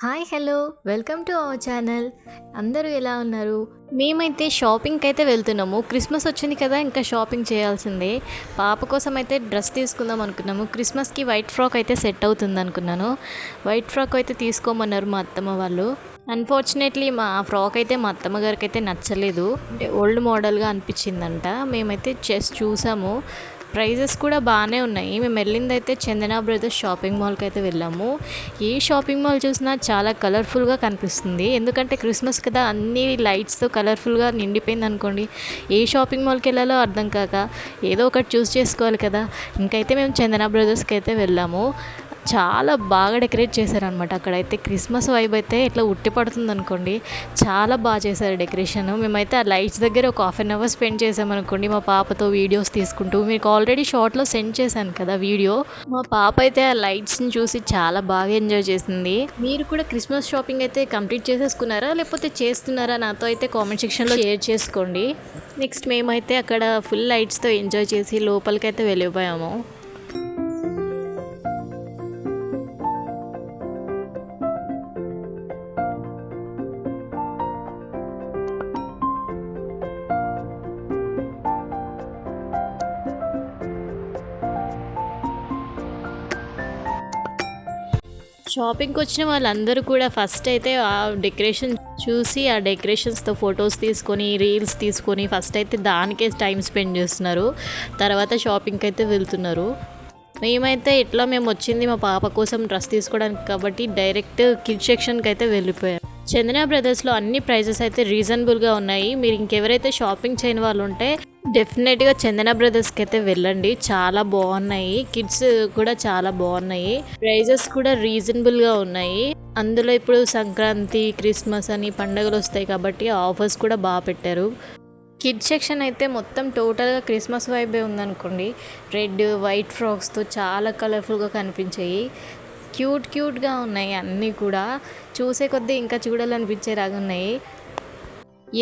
Hi hello welcome to our channel. అందరూ ఎలా ఉన్నారు? మేమైతే షాపింగ్కి అయితే వెళ్తున్నాము. క్రిస్మస్ వచ్చింది కదా, ఇంకా షాపింగ్ చేయాల్సిందే. పాప కోసం అయితే డ్రెస్ తీసుకుందాం అనుకున్నాము. క్రిస్మస్కి వైట్ ఫ్రాక్ అయితే సెట్ అవుతుంది అనుకున్నాను. వైట్ ఫ్రాక్ అయితే తీసుకోమన్నారు మా అత్తమ్మ వాళ్ళు. అన్ఫార్చునేట్లీ మా ఫ్రాక్ అయితే మా అత్తమ్మ గారికి అయితే నచ్చలేదు. అంటే ఓల్డ్ మోడల్గా అనిపించిందంట. మేమైతే చూసాము. ప్రైజెస్ కూడా బాగానే ఉన్నాయి. మేము వెళ్ళిందైతే చందన బ్రదర్స్ షాపింగ్ మాల్కి అయితే వెళ్ళాము. ఏ షాపింగ్ మాల్ చూసినా చాలా కలర్ఫుల్గా కనిపిస్తుంది. ఎందుకంటే క్రిస్మస్ కదా, అన్ని లైట్స్తో కలర్ఫుల్గా నిండిపోయింది అనుకోండి. ఏ షాపింగ్ మాల్కి వెళ్ళాలో అర్థం కాక ఏదో ఒకటి చూస్ చేసుకోవాలి కదా. ఇంకైతే మేము చందన బ్రదర్స్కి అయితే వెళ్ళాము. చాలా బాగా డెకరేట్ చేశారనమాట. అక్కడైతే క్రిస్మస్ వైబ్ అయితే ఇట్లా ఉట్టి పడుతుంది అనుకోండి. చాలా బాగా చేశారు డెకరేషన్. మేమైతే ఆ లైట్స్ దగ్గర ఒక హాఫ్ అన్ అవర్ స్పెండ్ చేసామనుకోండి, మా పాపతో వీడియోస్ తీసుకుంటూ. మీకు ఆల్రెడీ షార్ట్లో సెండ్ చేశాను కదా వీడియో. మా పాప అయితే ఆ లైట్స్ని చూసి చాలా బాగా ఎంజాయ్ చేసింది. మీరు కూడా క్రిస్మస్ షాపింగ్ అయితే కంప్లీట్ చేసేసుకున్నారా, లేకపోతే చేస్తున్నారా? నాతో అయితే కామెంట్ సెక్షన్లో షేర్ చేసుకోండి. నెక్స్ట్ మేమైతే అక్కడ ఫుల్ లైట్స్తో ఎంజాయ్ చేసి లోపలికైతే వెళ్ళిపోయాము. షాపింగ్కి వచ్చిన వాళ్ళందరూ కూడా ఫస్ట్ అయితే ఆ డెకరేషన్ చూసి, ఆ డెకరేషన్స్తో ఫొటోస్ తీసుకొని, రీల్స్ తీసుకొని ఫస్ట్ అయితే దానికే టైం స్పెండ్ చేస్తున్నారు. తర్వాత షాపింగ్కి అయితే వెళ్తున్నారు. మేమైతే మేము వచ్చింది మా పాప కోసం డ్రెస్ తీసుకోవడానికి కాబట్టి డైరెక్ట్ కిడ్ సెక్షన్కి అయితే వెళ్ళిపోయాం. చందన బ్రదర్స్లో అన్ని ప్రైజెస్ అయితే రీజనబుల్గా ఉన్నాయి. మీరు ఇంకెవరైతే షాపింగ్ చేయని వాళ్ళు ఉంటే డెఫినెట్గా చందన బ్రదర్స్కి అయితే వెళ్ళండి. చాలా బాగున్నాయి. కిడ్స్ కూడా చాలా బాగున్నాయి. ప్రైజెస్ కూడా రీజనబుల్గా ఉన్నాయి. అందులో ఇప్పుడు సంక్రాంతి, క్రిస్మస్ అని పండుగలు వస్తాయి కాబట్టి ఆఫర్స్ కూడా బాగా పెట్టారు. కిడ్ సెక్షన్ అయితే మొత్తం టోటల్గా క్రిస్మస్ వైబే ఉందనుకోండి. రెడ్, వైట్ ఫ్రాక్స్తో చాలా కలర్ఫుల్గా కనిపించాయి. క్యూట్గా ఉన్నాయి అన్నీ కూడా. చూసే కొద్దీ ఇంకా చూడాలనిపించేలాగా ఉన్నాయి.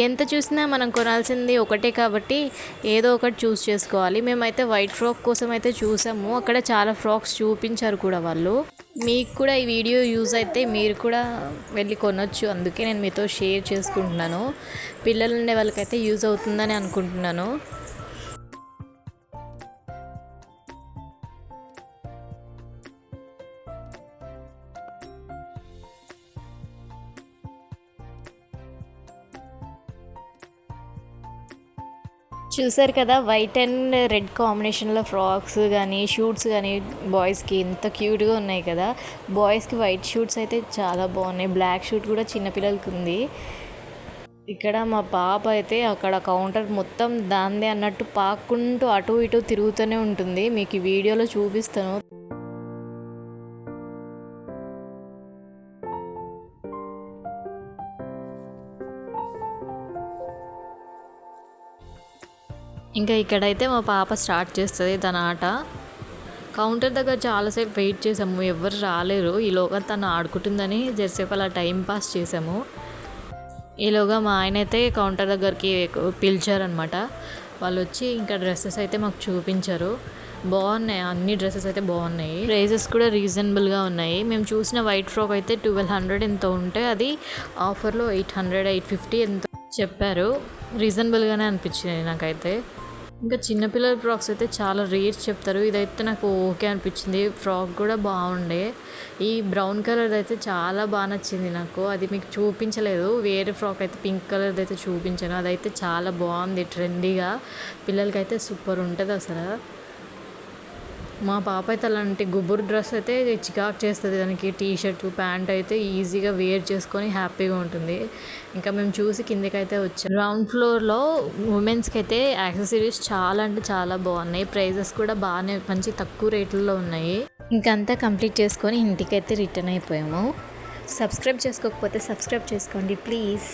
ఎంత చూసినా మనం కొనాల్సింది ఒకటే కాబట్టి ఏదో ఒకటి చూస్ చేసుకోవాలి. మేమైతే వైట్ ఫ్రాక్ కోసం అయితే చూసాము. అక్కడ చాలా ఫ్రాక్స్ చూపించారు కూడా వాళ్ళు. మీకు కూడా ఈ వీడియో యూజ్ అయితే మీరు కూడా వెళ్ళి కొనొచ్చు. అందుకే నేను మీతో షేర్ చేసుకుంటున్నాను. పిల్లలు ఉండే వాళ్ళకైతే యూజ్ అవుతుందని అనుకుంటున్నాను. చూసారు కదా, వైట్ అండ్ రెడ్ కాంబినేషన్లో ఫ్రాక్స్ కానీ షూట్స్ కానీ బాయ్స్కి ఎంత క్యూట్గా ఉన్నాయి కదా. బాయ్స్కి వైట్ షూట్స్ అయితే చాలా బాగున్నాయి. బ్లాక్ షూట్ కూడా చిన్నపిల్లలకి ఉంది. ఇక్కడ మా పాప అయితే అక్కడ కౌంటర్ మొత్తం దాందే అన్నట్టు పాక్కుంటూ అటు ఇటు తిరుగుతూనే ఉంటుంది. మీకు ఈ వీడియోలో చూపిస్తాను. ఇంకా ఇక్కడైతే మా పాప స్టార్ట్ చేస్తుంది తన ఆట. కౌంటర్ దగ్గర చాలాసేపు వెయిట్ చేసాము, ఎవరు రాలేరు. ఈలోగా తను ఆడుకుంటుందని జరసేపు అలా టైం పాస్ చేసాము. ఈలోగా మా ఆయన అయితే కౌంటర్ దగ్గరికి పిలిచారనమాట. వాళ్ళు వచ్చి ఇంకా డ్రెస్సెస్ అయితే మాకు చూపించారు. బాగున్నాయి, అన్ని డ్రెస్సెస్ అయితే బాగున్నాయి. ప్రైజెస్ కూడా రీజనబుల్గా ఉన్నాయి. మేము చూసిన వైట్ ఫ్రాక్ అయితే 1200 ఎంత ఉంటే అది ఆఫర్లో 800, 850 ఎంత చెప్పారు. రీజనబుల్గానే అనిపించింది నాకైతే. ఇంకా చిన్నపిల్లల ఫ్రాక్స్ అయితే చాలా రేట్ చెప్తారు. ఇదైతే నాకు ఓకే అనిపించింది. ఫ్రాక్ కూడా బాగుండే. ఈ బ్రౌన్ కలర్ అయితే చాలా బాగా నచ్చింది నాకు. అది మీకు చూపించలేదు. వేరే ఫ్రాక్ అయితే పింక్ కలర్ది అయితే చూపించాను. అదైతే చాలా బాగుంది, ట్రెండీగా. పిల్లలకైతే సూపర్ ఉంటుంది అసలు. మా పాప అయితే అలాంటి గుబురు డ్రెస్ అయితే చికాక్ చేస్తుంది. దానికి టీషర్ట్, ప్యాంట్ అయితే ఈజీగా వేర్ చేసుకొని హ్యాపీగా ఉంటుంది. ఇంకా మేము చూసి కిందకైతే వచ్చాం. గ్రౌండ్ ఫ్లోర్లో ఉమెన్స్కి అయితే యాక్సెసరీస్ చాలా అంటే చాలా బాగున్నాయి. ప్రైజెస్ కూడా బాగానే మంచి తక్కువ రేట్లలో ఉన్నాయి. ఇంకంతా కంప్లీట్ చేసుకొని ఇంటికైతే రిటర్న్ అయిపోయాము. సబ్స్క్రైబ్ చేసుకోకపోతే సబ్స్క్రైబ్ చేసుకోండి ప్లీజ్.